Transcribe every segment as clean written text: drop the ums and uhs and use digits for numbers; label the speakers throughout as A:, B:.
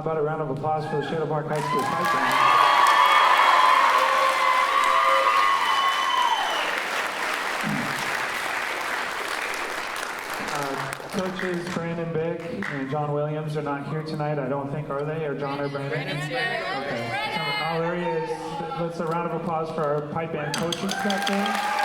A: about a round of applause for the Shadow Park High School Pipe Band. Coaches Brandon Bick and John Williams are not here tonight, I don't think, are they? Or John or Brandon?
B: Brandon's here.
A: Okay. Oh, there he is. Let's a round of applause for our pipe band coaches back there.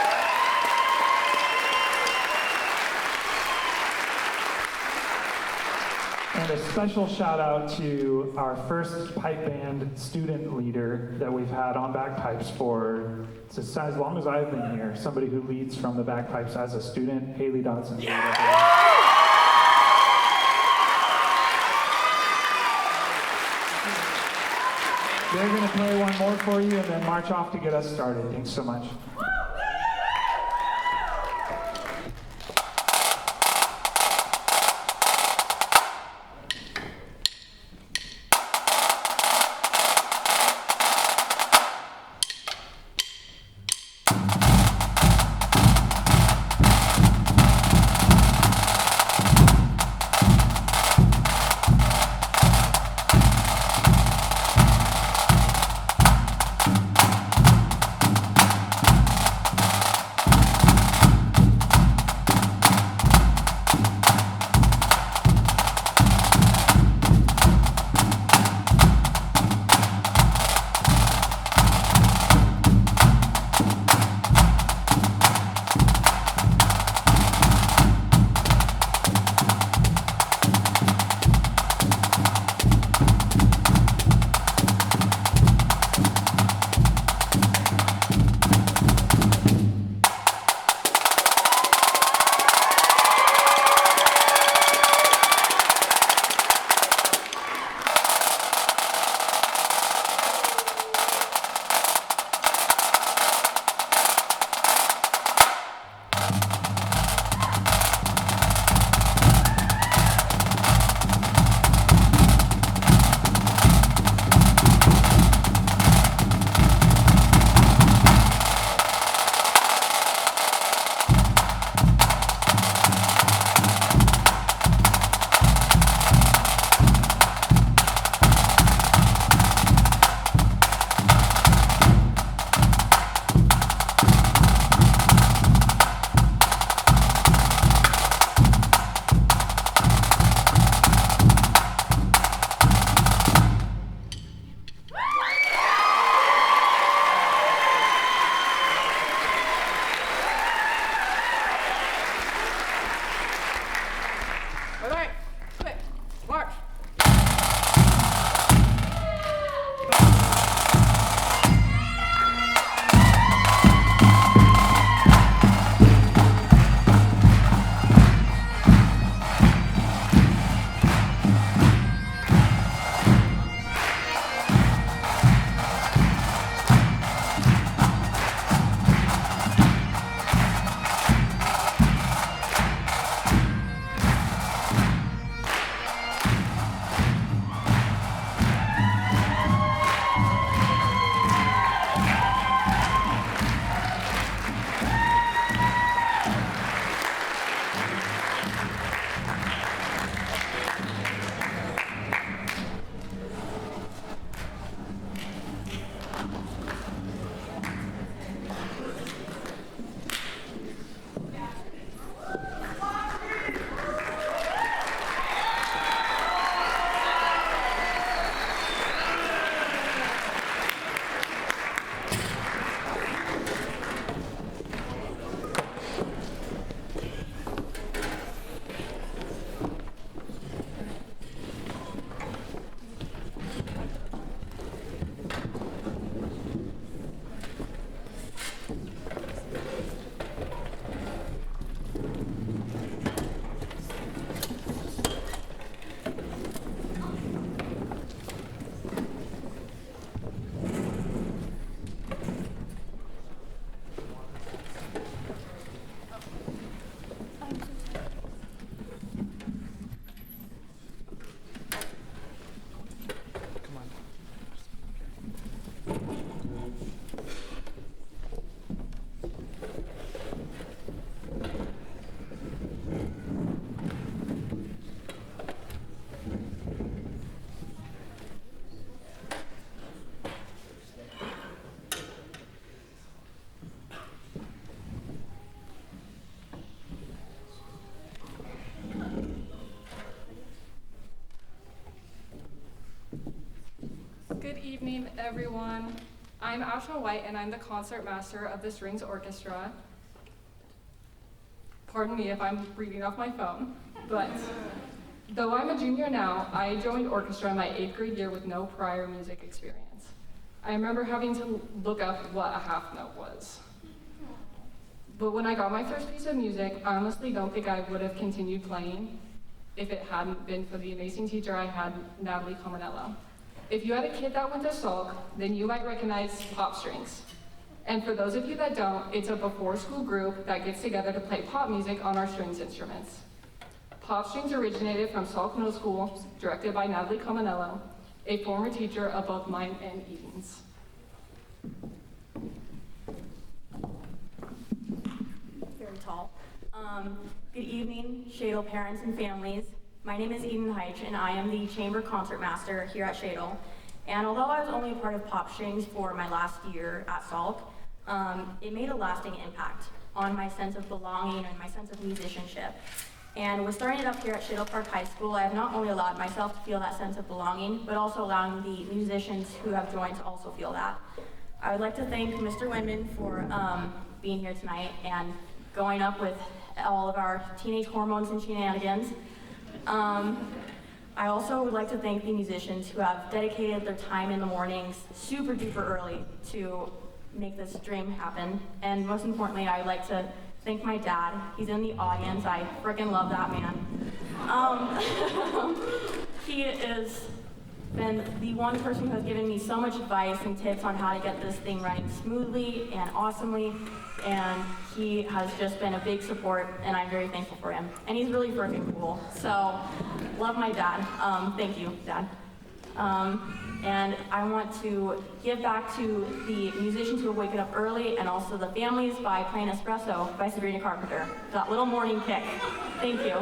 A: And a special shout out to our first pipe band student leader that we've had on bagpipes for as long as I've been here. Somebody who leads from the bagpipes as a student, Haley Dodson.
B: Yeah!
A: They're going to play one more for you and then march off to get us started. Thanks so much.
B: Good evening, everyone. I'm Asha White, and I'm the concert master of the Strings Orchestra. Pardon me if I'm reading off my phone, but though I'm a junior now, I joined orchestra in my 8th grade year with no prior music experience. I remember having to look up what a half note was. But when I got my first piece of music, I honestly don't think I would have continued playing if it hadn't been for the amazing teacher I had, Natalie Cominello. If you had a kid that went to Salk, then you might recognize Pop Strings. And for those of you that don't, it's a before-school group that gets together to play pop music on our strings instruments. Pop Strings originated from Salk Middle School, directed by Natalie Cominello, a former teacher of both mine and Eden's.
C: Very tall. Good evening, Shadle parents and families. My name is Eden Heitch, and I am the chamber concert master here at Shadle. And although I was only a part of Pop Strings for my last year at Salk, it made a lasting impact on my sense of belonging and my sense of musicianship. And with starting it up here at Shadle Park High School, I have not only allowed myself to feel that sense of belonging, but also allowing the musicians who have joined to also feel that. I would like to thank Mr. Windman for being here tonight and going up with all of our teenage hormones and shenanigans. I also would like to thank the musicians who have dedicated their time in the mornings super duper early to make this dream happen. And most importantly, I would like to thank my dad. He's in the audience. I freaking love that man. He has been the one person who has given me so much advice and tips on how to get this thing running smoothly and awesomely. And he has just been a big support, and I'm very thankful for him. And he's really freaking cool. So, love my dad. Thank you, Dad. And I want to give back to the musicians who are waking up early and also the families by playing Espresso by Sabrina Carpenter. That little morning kick. Thank you.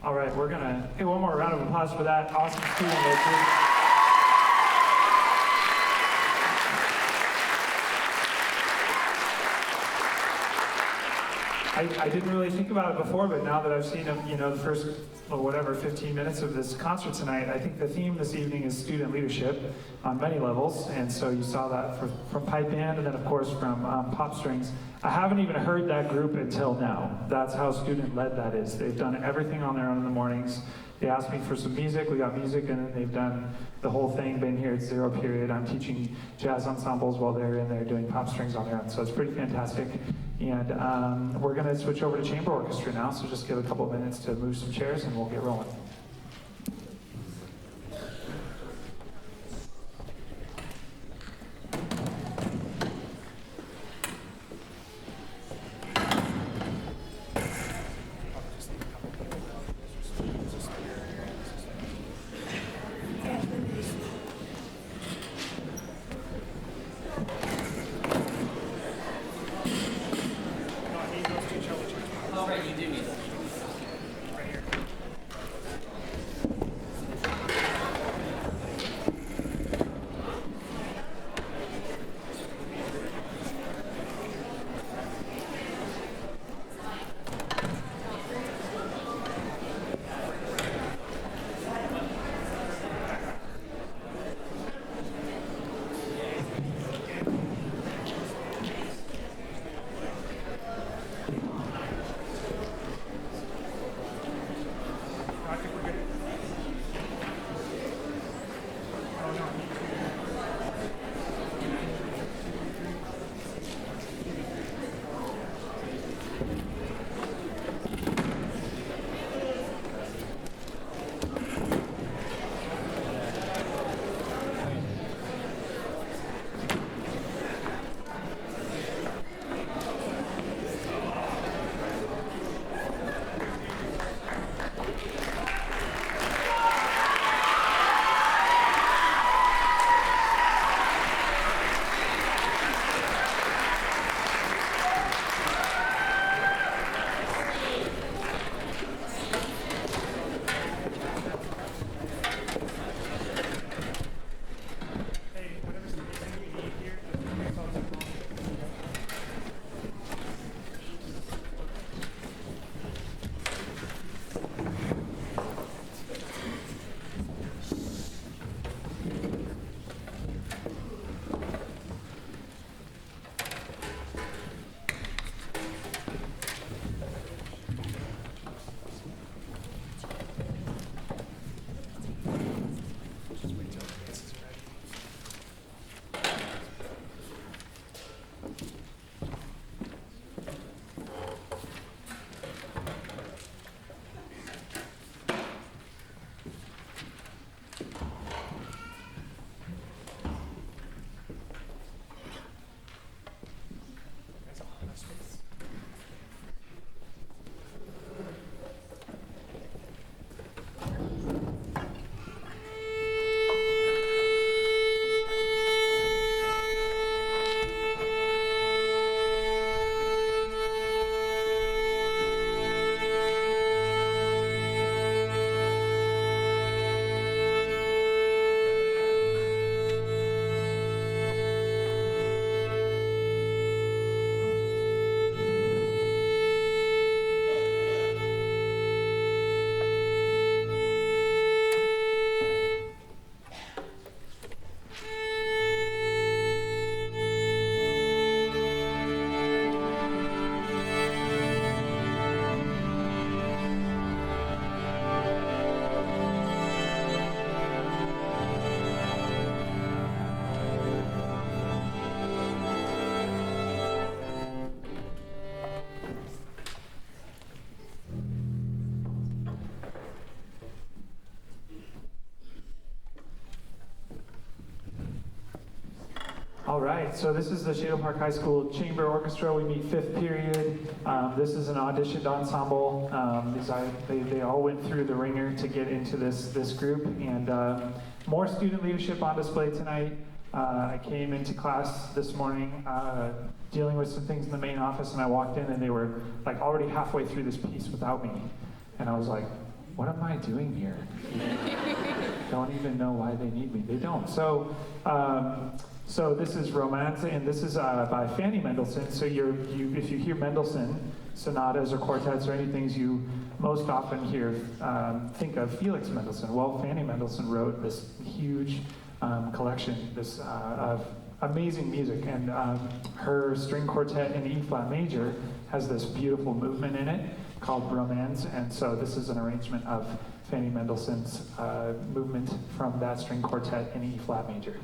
A: All right, we're gonna get one more round of applause for that awesome student group. I didn't really think about it before, but now that I've seen them, the first, 15 minutes of this concert tonight, I think the theme this evening is student leadership on many levels, and so you saw that from pipe band, and then of course from pop strings. I haven't even heard that group until now. That's how student-led that is. They've done everything on their own in the mornings. They asked me for some music, we got music, and then they've done the whole thing, been here at 0 period. I'm teaching jazz ensembles while they're in there doing pop strings on their own, so it's pretty fantastic. And we're gonna switch over to chamber orchestra now, so just give a couple of minutes to move some chairs and we'll get rolling. All right, so this is the Shadle Park High School Chamber Orchestra. We meet 5th period. This is an auditioned ensemble. They all went through the ringer to get into this group, and more student leadership on display tonight. I came into class this morning dealing with some things in the main office, and I walked in and they were like already halfway through this piece without me. And I was like, what am I doing here? Don't even know why they need me. They don't. So, so this is Romance, and this is by Fanny Mendelssohn. So if you hear Mendelssohn sonatas or quartets or anything, you most often hear think of Felix Mendelssohn. Well, Fanny Mendelssohn wrote this huge collection, of amazing music, and her string quartet in E flat major has this beautiful movement in it called Romance, and so this is an arrangement of Fanny Mendelssohn's movement from that string quartet in E flat major.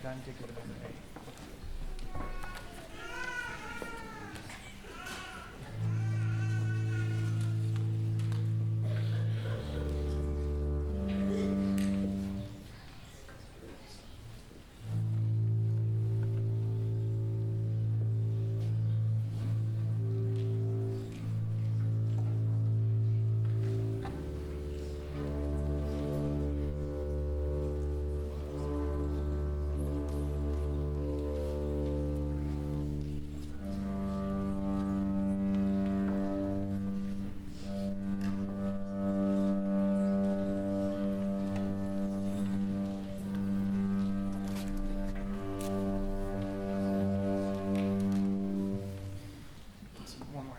A: they're done, take it away. One more.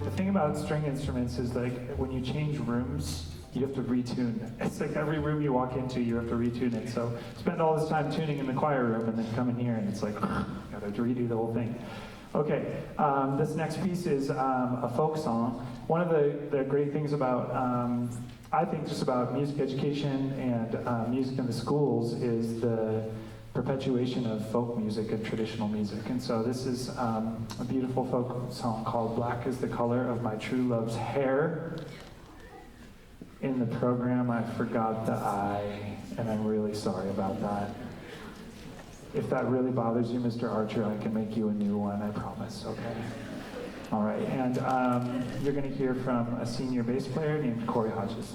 A: The thing about string instruments is like when you change rooms, you have to retune. It's like every room you walk into, you have to retune it. So spend all this time tuning in the choir room and then come in here and it's like, gotta redo the whole thing. Okay, this next piece is a folk song. One of the great things about, I think just about music education and music in the schools is the perpetuation of folk music and traditional music. And so this is a beautiful folk song called Black is the Color of My True Love's Hair. In the program, I forgot the I, and I'm really sorry about that. If that really bothers you, Mr. Archer, I can make you a new one, I promise, okay? All right, and you're gonna hear from a senior bass player named Corey Hodges.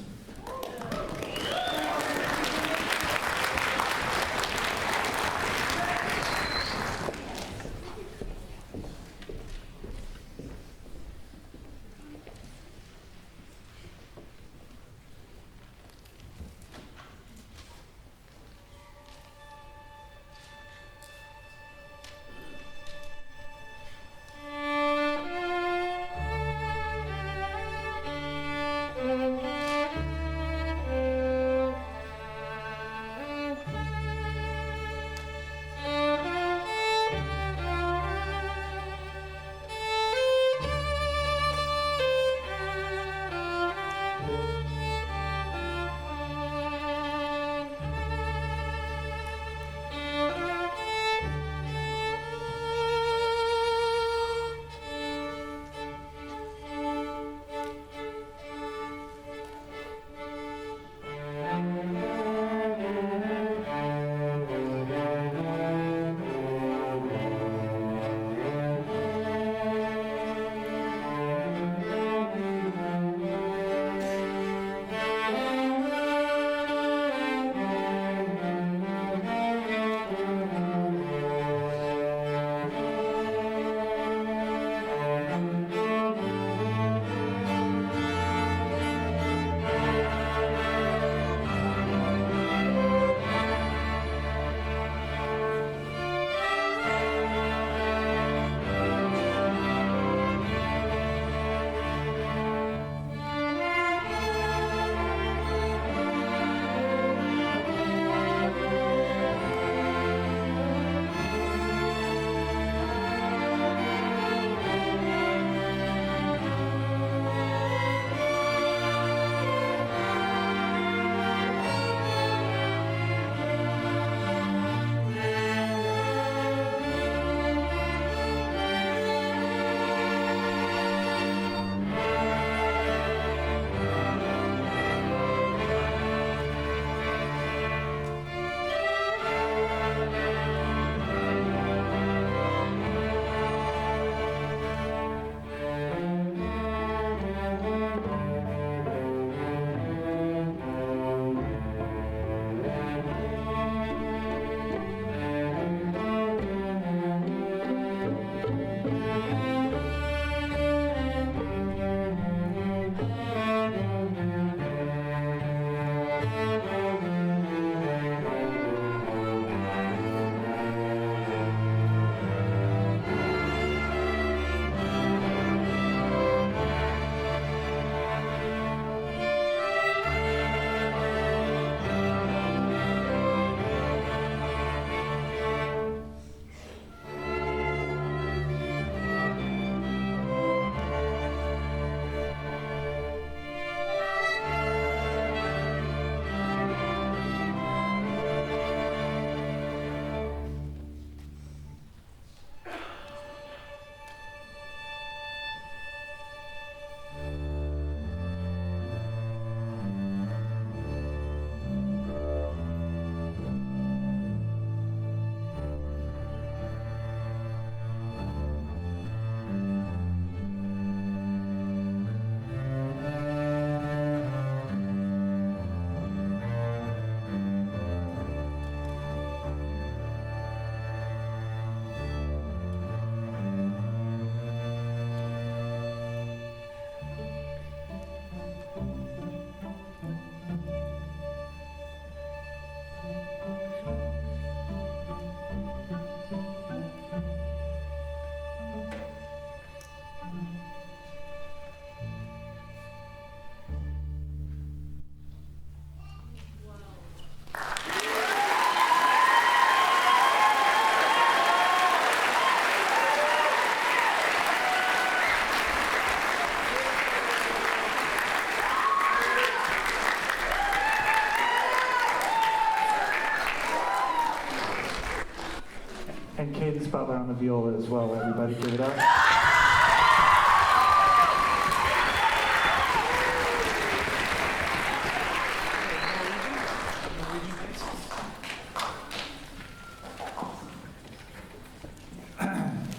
A: And Cadence Butler on the viola as well. Everybody give it up.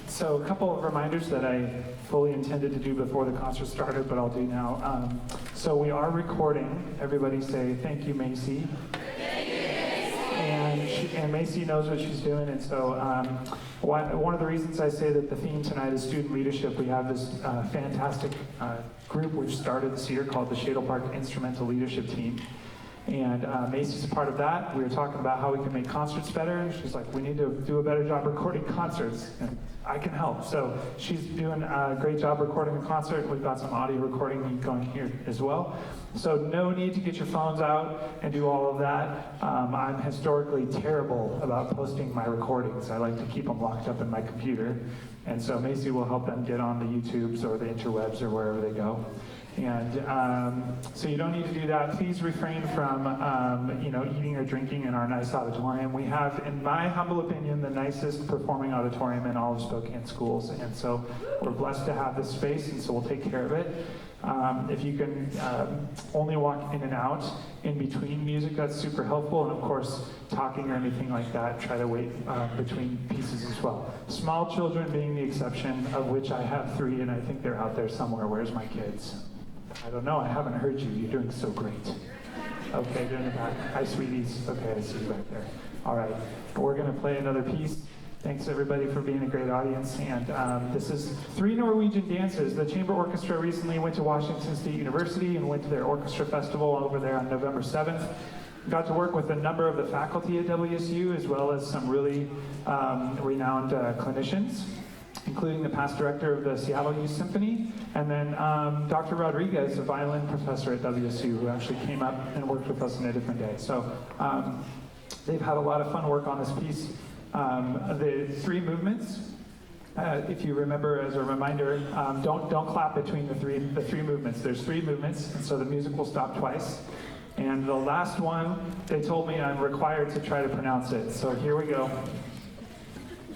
A: So a couple of reminders that I fully intended to do before the concert started, but I'll do now. So we are recording. Everybody say, thank you, Macy. And Macy knows what she's doing, and so one of the reasons I say that the theme tonight is student leadership, we have this fantastic group which started this year called the Shadle Park Instrumental Leadership Team. And Macy's a part of that. We were talking about how we can make concerts better, and she's like, we need to do a better job recording concerts, and I can help. So she's doing a great job recording the concert. We've got some audio recording going here as well. So no need to get your phones out and do all of that. I'm historically terrible about posting my recordings. I like to keep them locked up in my computer. And so Macy will help them get on the YouTubes or the interwebs or wherever they go. And so you don't need to do that. Please refrain from eating or drinking in our nice auditorium. We have, in my humble opinion, the nicest performing auditorium in all of Spokane schools. And so we're blessed to have this space, and so we'll take care of it. If you can only walk in and out in between music, that's super helpful. And of course, talking or anything like that, try to wait between pieces as well. Small children being the exception, of which I have 3, and I think they're out there somewhere. Where's my kids? I don't know, I haven't heard you. You're doing so great. Okay, they're in the back. Hi, sweeties. Okay, I see you back there. All right, we're gonna play another piece. Thanks everybody for being a great audience. And this is 3 Norwegian dances. The Chamber Orchestra recently went to Washington State University and went to their orchestra festival over there on November 7th. Got to work with a number of the faculty at WSU, as well as some really renowned clinicians, including the past director of the Seattle Youth Symphony, and then Dr. Rodriguez, a violin professor at WSU, who actually came up and worked with us on a different day. So they've had a lot of fun work on this piece. The 3 movements, if you remember as a reminder, don't clap between the three movements. There's 3 movements, and so the music will stop twice. And the last one, they told me I'm required to try to pronounce it. So here we go.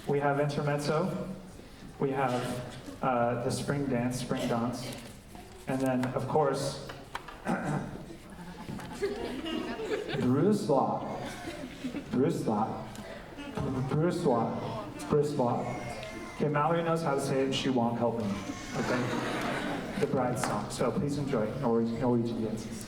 A: We have intermezzo. We have the spring dance, and then, of course, Brusla. Okay, Mallory knows how to say it, and she won't help me. Okay, the bride song. So please enjoy Norwegian dances.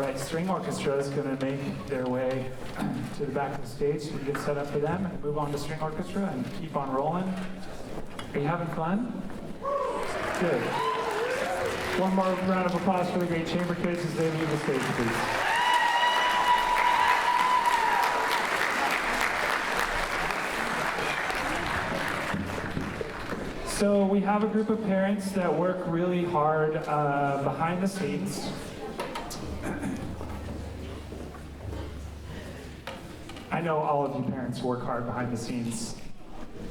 A: right, string orchestra is going to make their way to the back of the stage so we get set up for them and move on to string orchestra and keep on rolling. Are you having fun? Good. One more round of applause for the great chamber kids as they leave the stage, please. So we have a group of parents that work really hard behind the scenes. I know all of you parents work hard behind the scenes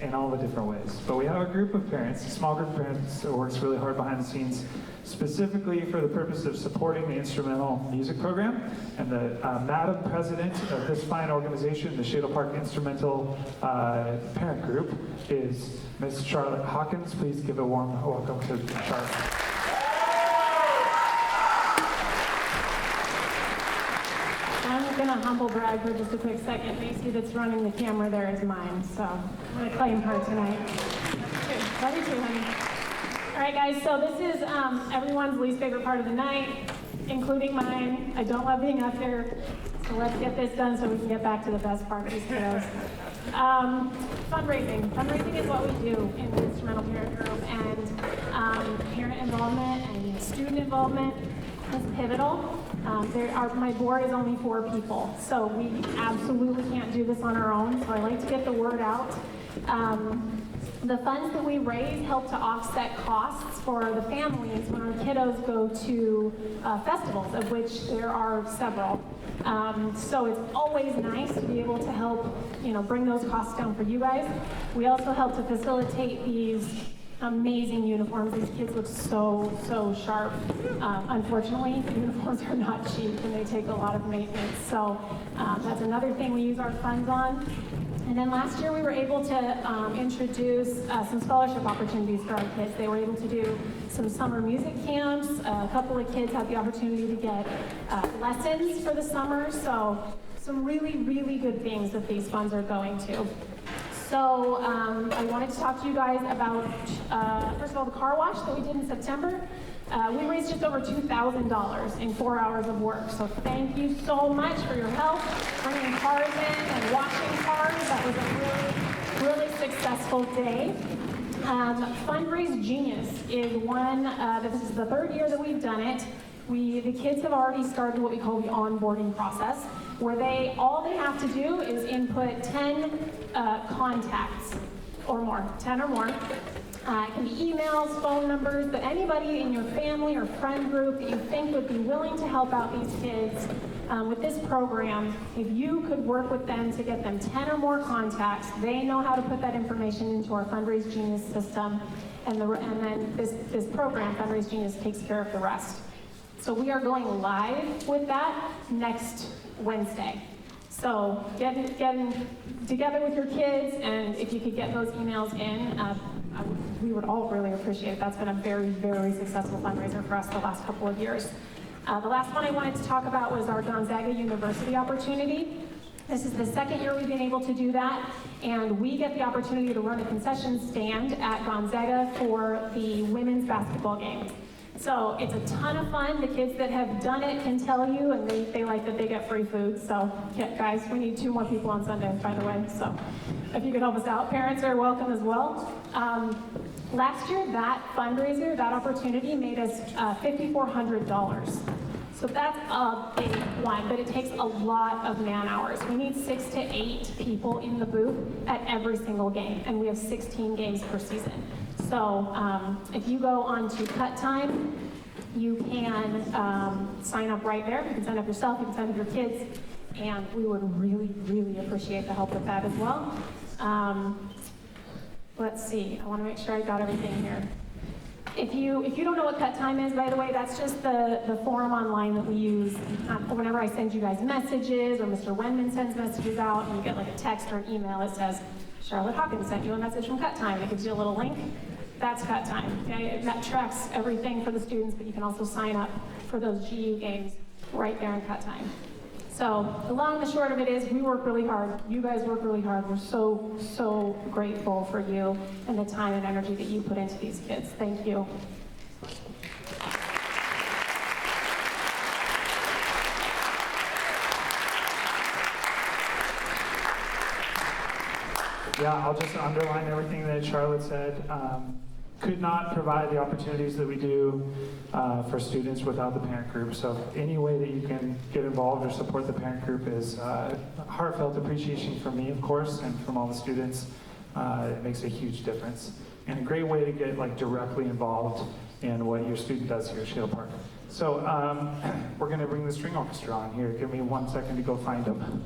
A: in all the different ways, but we have a group of parents, a small group of parents that works really hard behind the scenes, specifically for the purpose of supporting the instrumental music program. And the Madam President of this fine organization, the Shadle Park Instrumental Parent Group, is Ms. Charlotte Hawkins. Please give a warm welcome to Charlotte.
D: I'm going to humble brag for just a quick second. Macy that's running the camera there is mine, so I'm going to claim her tonight. Love you too, honey. All right, guys, so this is everyone's least favorite part of the night, including mine. I don't love being up here, so let's get this done so we can get back to the best part of these kiddos. Fundraising. Fundraising is what we do in the Instrumental Parent Group, and parent involvement and student involvement is pivotal. My board is only 4 people, so we absolutely can't do this on our own, so I like to get the word out. The funds that we raise help to offset costs for the families when our kiddos go to festivals, of which there are several. So it's always nice to be able to help, bring those costs down for you guys. We also help to facilitate these amazing uniforms. These kids look so sharp. Unfortunately, uniforms are not cheap and they take a lot of maintenance. So that's another thing we use our funds on. And then last year we were able to introduce some scholarship opportunities for our kids. They were able to do some summer music camps. A couple of kids had the opportunity to get lessons for the summer. So some really good things that these funds are going to. So I wanted to talk to you guys about, first of all, the car wash that we did in September. We raised just over $2,000 in 4 hours of work. So thank you so much for your help bringing cars in and washing cars. That was a really successful day. Fundraise Genius is one, this is the 3rd year that we've done it. The kids have already started what we call the onboarding process, where all they have to do is input 10 contacts or more, 10 or more. It can be emails, phone numbers, but anybody in your family or friend group that you think would be willing to help out these kids with this program. If you could work with them to get them 10 or more contacts, they know how to put that information into our Fundraise Genius system, and then this program, Fundraise Genius, takes care of the rest. So we are going live with that next Wednesday. So get together with your kids, and if you could get those emails in, we would all really appreciate it. That's been a very successful fundraiser for us the last couple of years. The last one I wanted to talk about was our Gonzaga University opportunity. This is the 2nd year we've been able to do that, and we get the opportunity to run a concession stand at Gonzaga for the women's basketball game. So it's a ton of fun. The kids that have done it can tell you, and they like that they get free food. So yeah, guys, we need 2 more people on Sunday, by the way. So if you could help us out, parents are welcome as well. Last year, that fundraiser, that opportunity made us $5,400. So that's a big one, but it takes a lot of man hours. We need 6 to 8 people in the booth at every single game, and we have 16 games per season. So if you go on to Cut Time, you can sign up right there. You can sign up yourself, you can sign up your kids, and we would really appreciate the help with that as well. Let's see, I want to make sure I got everything here. If you don't know what Cut Time is, by the way, that's just the forum online that we use whenever I send you guys messages, or Mr. Wenman sends messages out, and you get like a text or an email that says, Charlotte Hawkins sent you a message from Cut Time. It gives you a little link. That's Cut Time. Okay? That tracks everything for the students, but you can also sign up for those GU games right there in Cut Time. So the long and the short of it is, we work really hard. You guys work really hard. We're so grateful for you and the time and energy that you put into these kids. Thank you.
A: Yeah, I'll just underline everything that Charlotte said. Could not provide the opportunities that we do for students without the parent group. So any way that you can get involved or support the parent group is heartfelt appreciation from me, of course, and from all the students. It makes a huge difference. And a great way to get directly involved in what your student does here at Shale Park. So we're going to bring the string orchestra on here. Give me 1 second to go find them.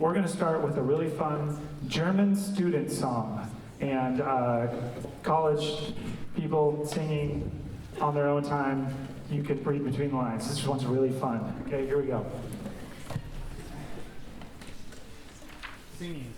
A: We're going to start with a really fun German student song, and college people singing on their own time. You can read between the lines. This one's really fun. Okay, here we go. Singing.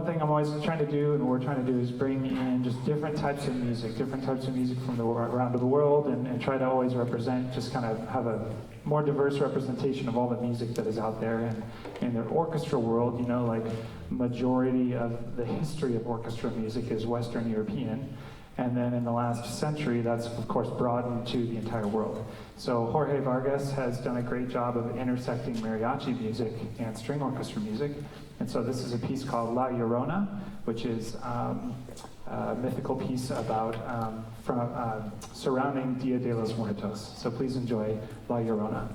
A: thing I'm always trying to do, and what we're trying to do, is bring in just different types of music from around the world, and try to always represent, just kind of have a more diverse representation of all the music that is out there. And in the orchestra world, you know, like majority of the history of orchestra music is Western European. And then in the last century, that's of course broadened to the entire world. So Jorge Vargas has done a great job of intersecting mariachi music and string orchestra music. And so this is a piece called La Llorona, which is a mythical piece about surrounding Dia de los Muertos. So please enjoy La Llorona.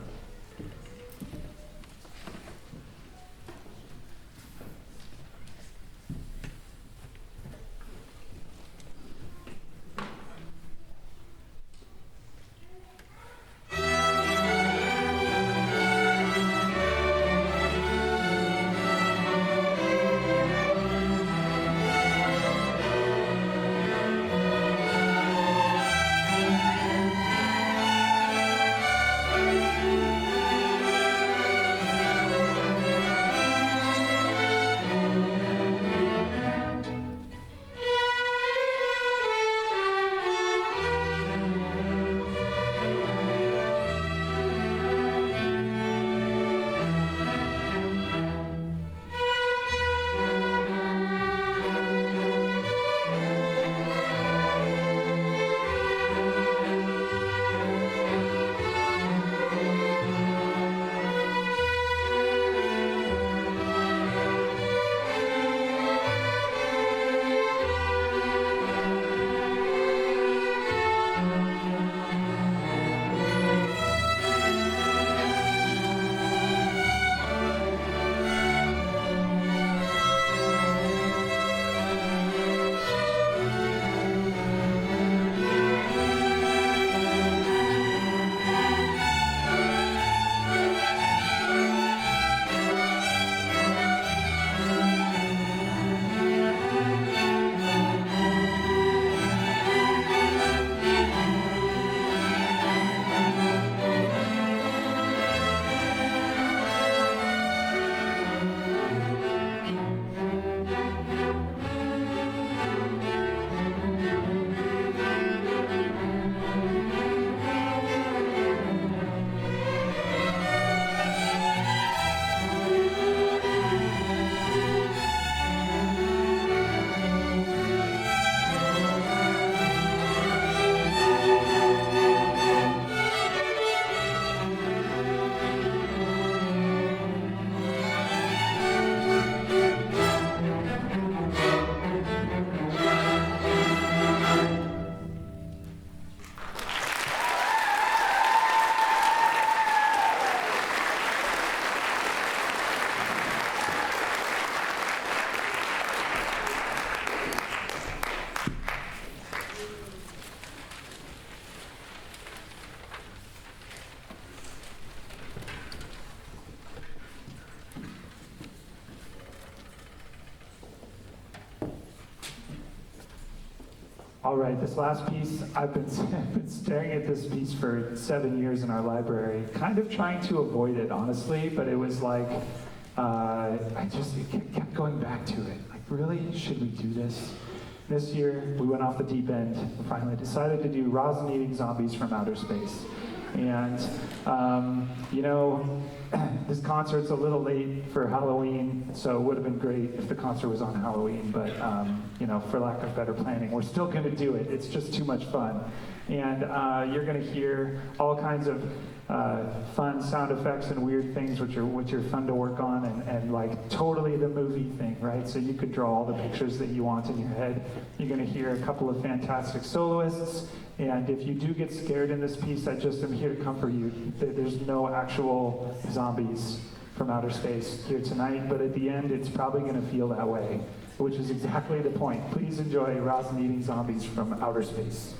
A: All right, this last piece, I've been staring at this piece for 7 years in our library, kind of trying to avoid it, honestly, but it was like, it kept going back to it. Like, really, should we do this? This year, we went off the deep end and finally decided to do Rosin-Eating Zombies from Outer Space. And, you know, this concert's a little late for Halloween, so it would have been great if the concert was on Halloween, but, you know, for lack of better planning, we're still going to do it. It's just too much fun. And you're going to hear all kinds of fun sound effects and weird things which are fun to work on, and like totally the movie thing, right? So you could draw all the pictures that you want in your head. You're going to hear a couple of fantastic soloists, and if you do get scared in this piece, I just am here to comfort you. There's no actual zombies from outer space here tonight, but at the end, it's probably going to feel that way, which is exactly the point. Please enjoy Rosin-Eating Zombies from Outer Space.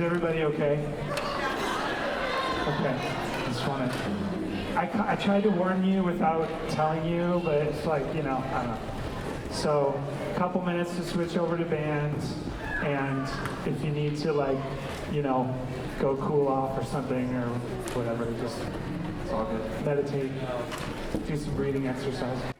A: everybody okay? Okay, just want to, I tried to warn you without telling you, but it's like, I don't know. So, a couple minutes to switch over to bands, and if you need to go cool off or something or whatever, just, it's all good. Meditate, do some breathing exercise.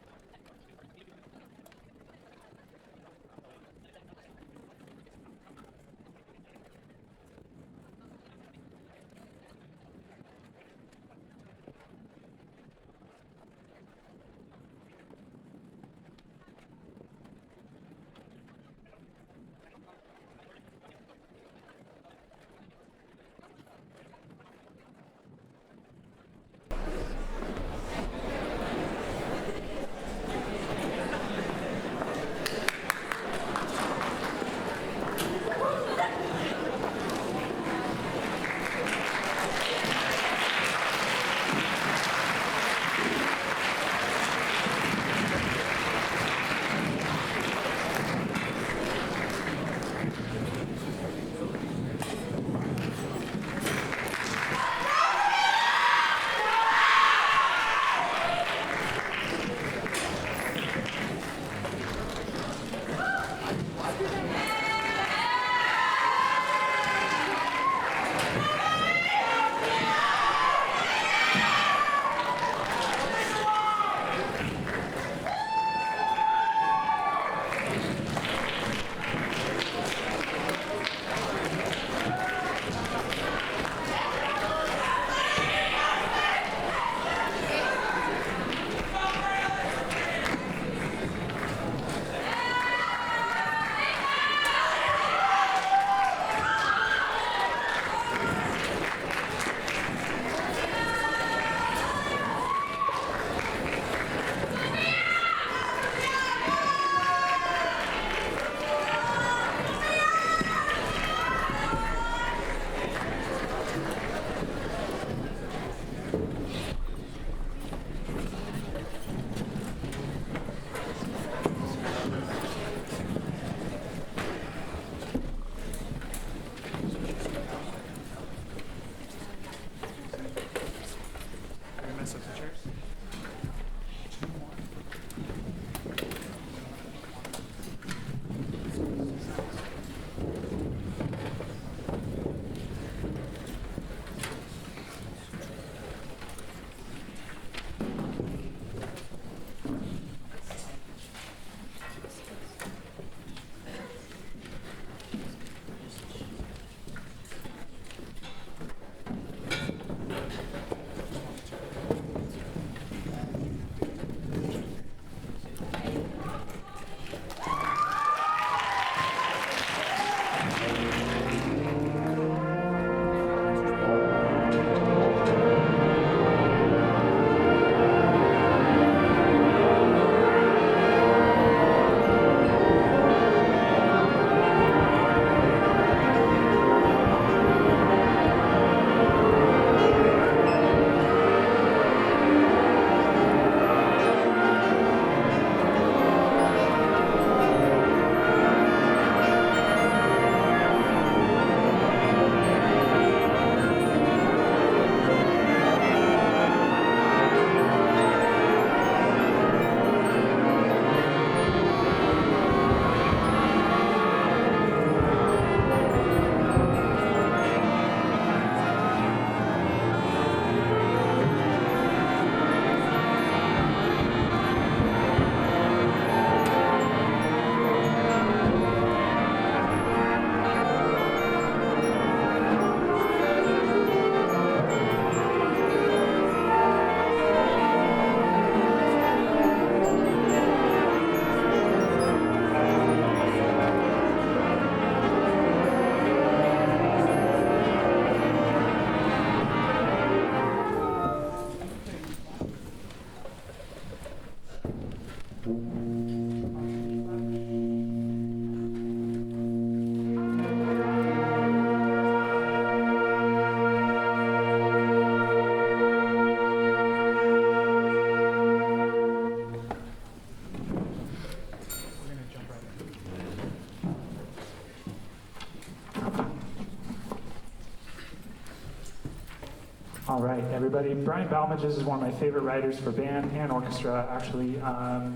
A: All right, everybody. Brian Balmages is one of my favorite writers for band and orchestra, actually.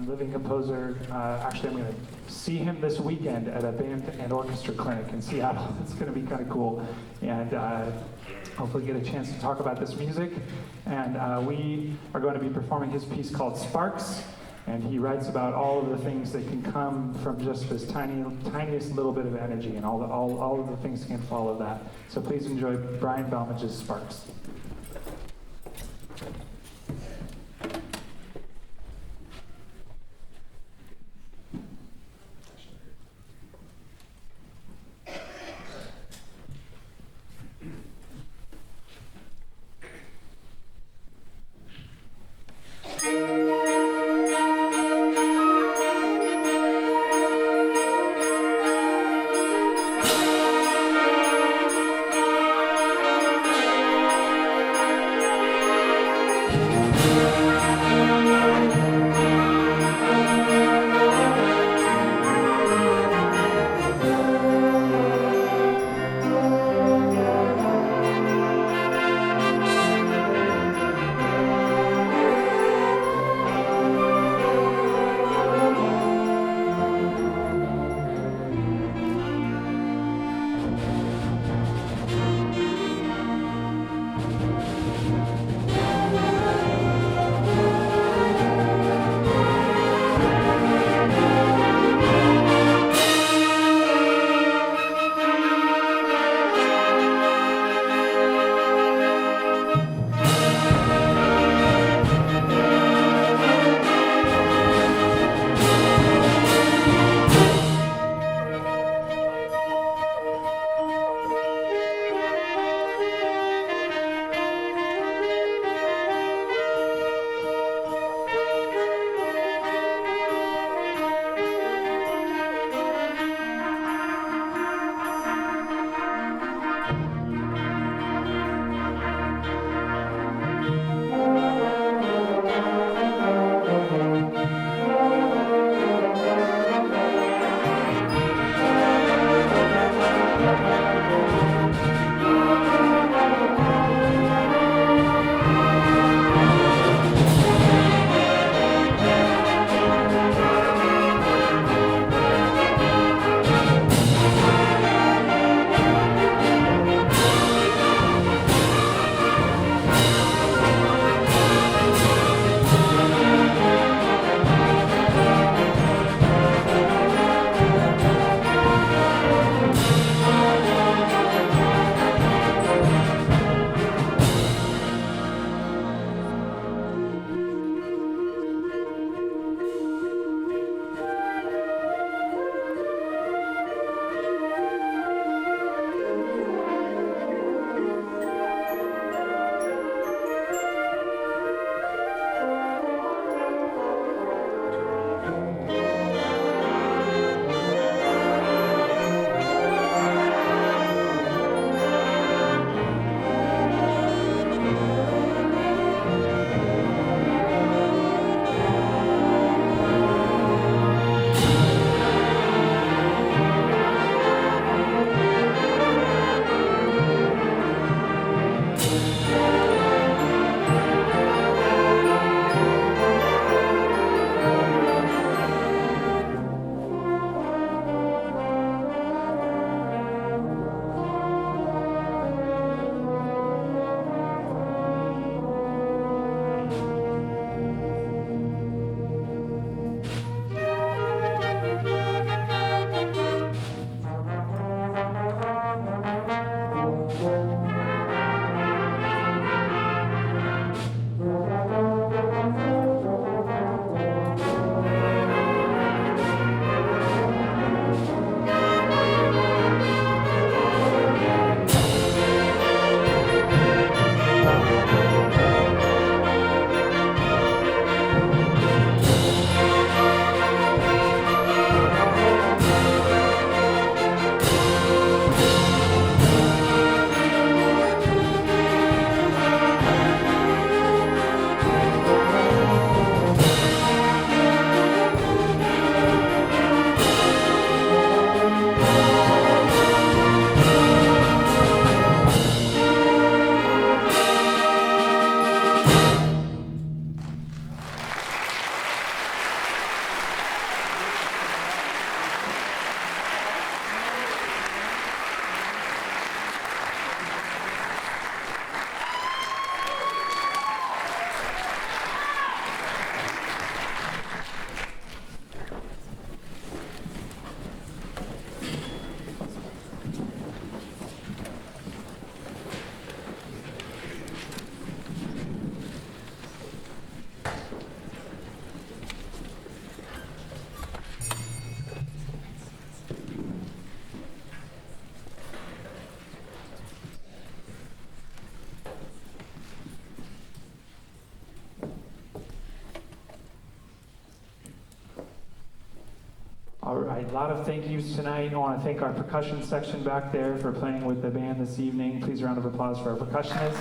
A: Living composer. Actually, I'm going to see him this weekend at a band and orchestra clinic in Seattle. It's going to be kind of cool. And hopefully get a chance to talk about this music. And we are going to be performing his piece called Sparks. And he writes about all of the things that can come from just this tiniest little bit of energy, and all of the things that can follow that. So please enjoy Brian Balmage's Sparks. All right, a lot of thank yous tonight. I want to thank our percussion section back there for playing with the band this evening. Please a round of applause for our percussionists.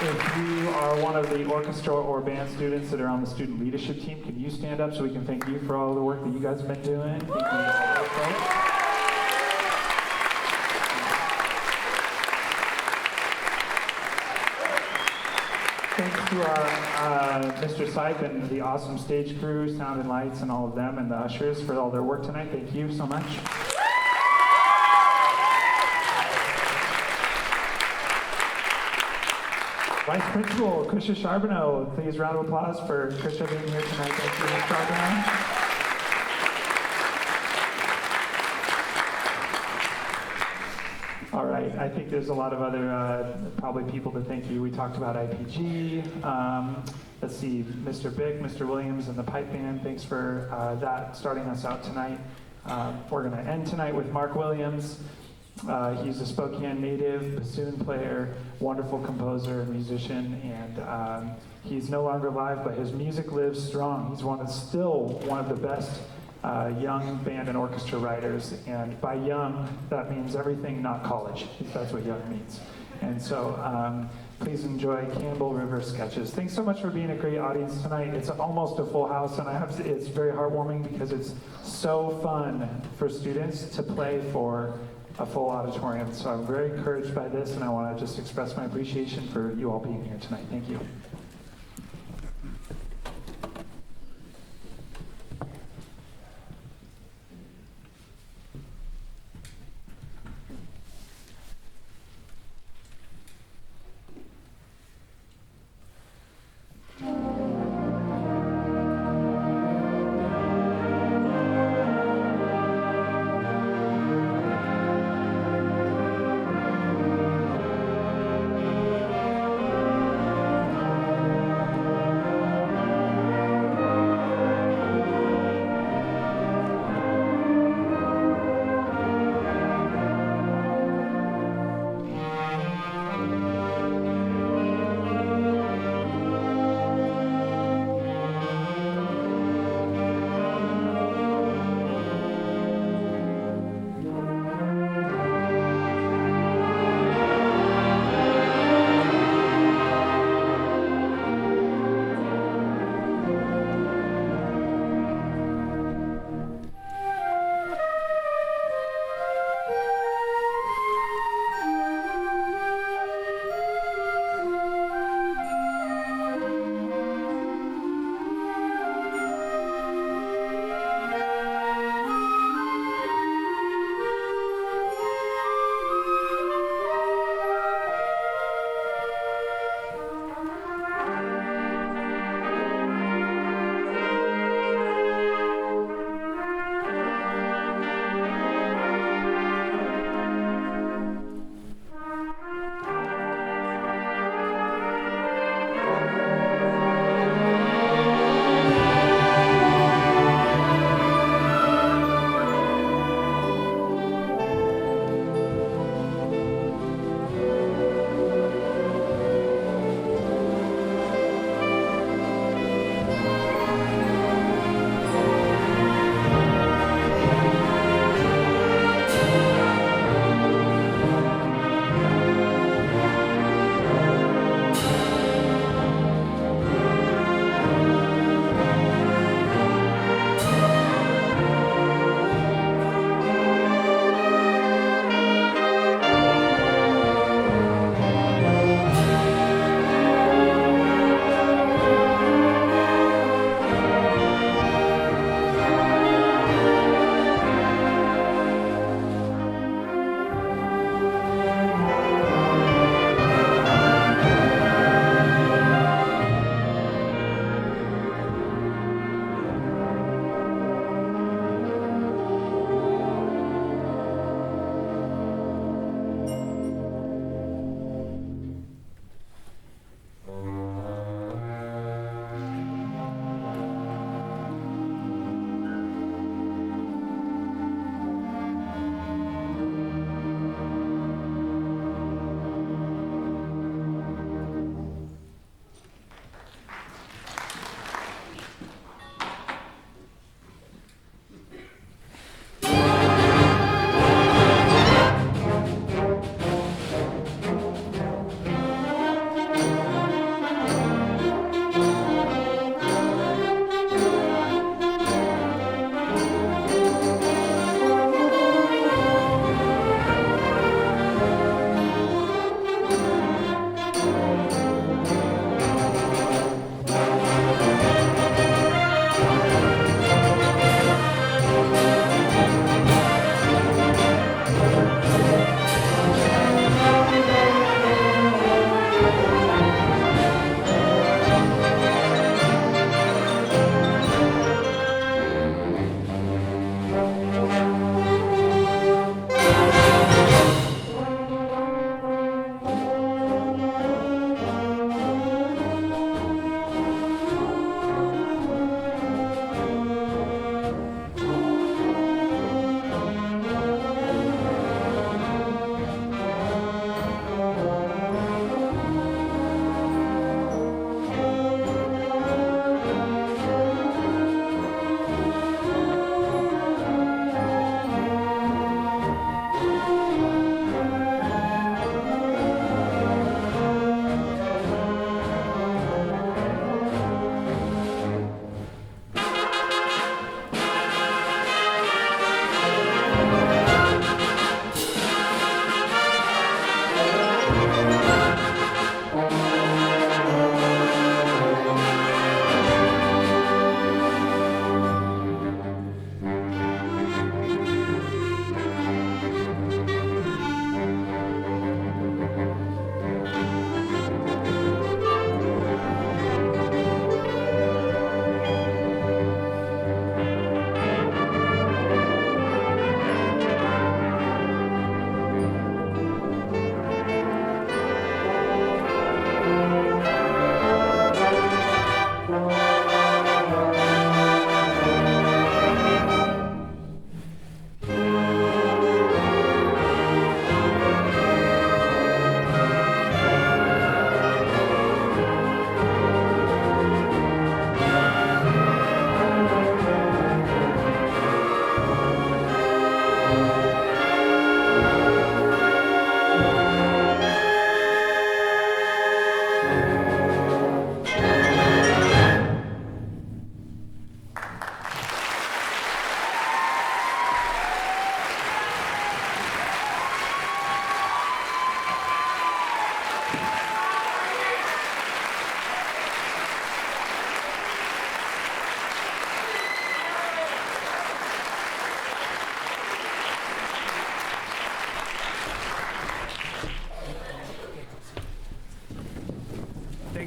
A: If you are one of the orchestra or band students that are on the student leadership team, can you stand up so we can thank you for all the work that you guys have been doing? Thank you. Thanks to our Mr. Sype and the awesome stage crew, sound and lights, and all of them, and the ushers for all their work tonight. Thank you so much. Vice Principal Krisha Charbonneau, please round of applause for Krisha being here tonight. Thank you, Ms. Charbonneau. All right, I think there's a lot of other probably people to thank you. We talked about IPG. Let's see, Mr. Bick, Mr. Williams, and the pipe band. Thanks for that, starting us out tonight. We're going to end tonight with Mark Williams. He's a Spokane native, bassoon player, wonderful composer and musician, and he's no longer alive, but his music lives strong. He's still one of the best young band and orchestra writers, and by young, that means everything not college. That's what young means. And so please enjoy Campbell River Sketches. Thanks so much for being a great audience tonight. It's almost a full house, and it's very heartwarming because it's so fun for students to play for a full auditorium. So I'm very encouraged by this, and I want to just express my appreciation for you all being here tonight. Thank you.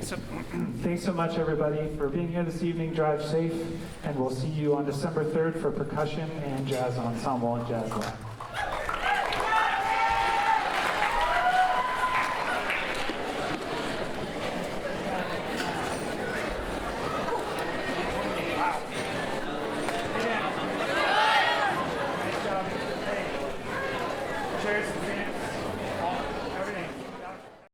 A: Thanks so much, everybody, for being here this evening. Drive safe, and we'll see you on December 3rd for percussion and jazz ensemble and jazz lab. Nice job. Hey, chairs and fans.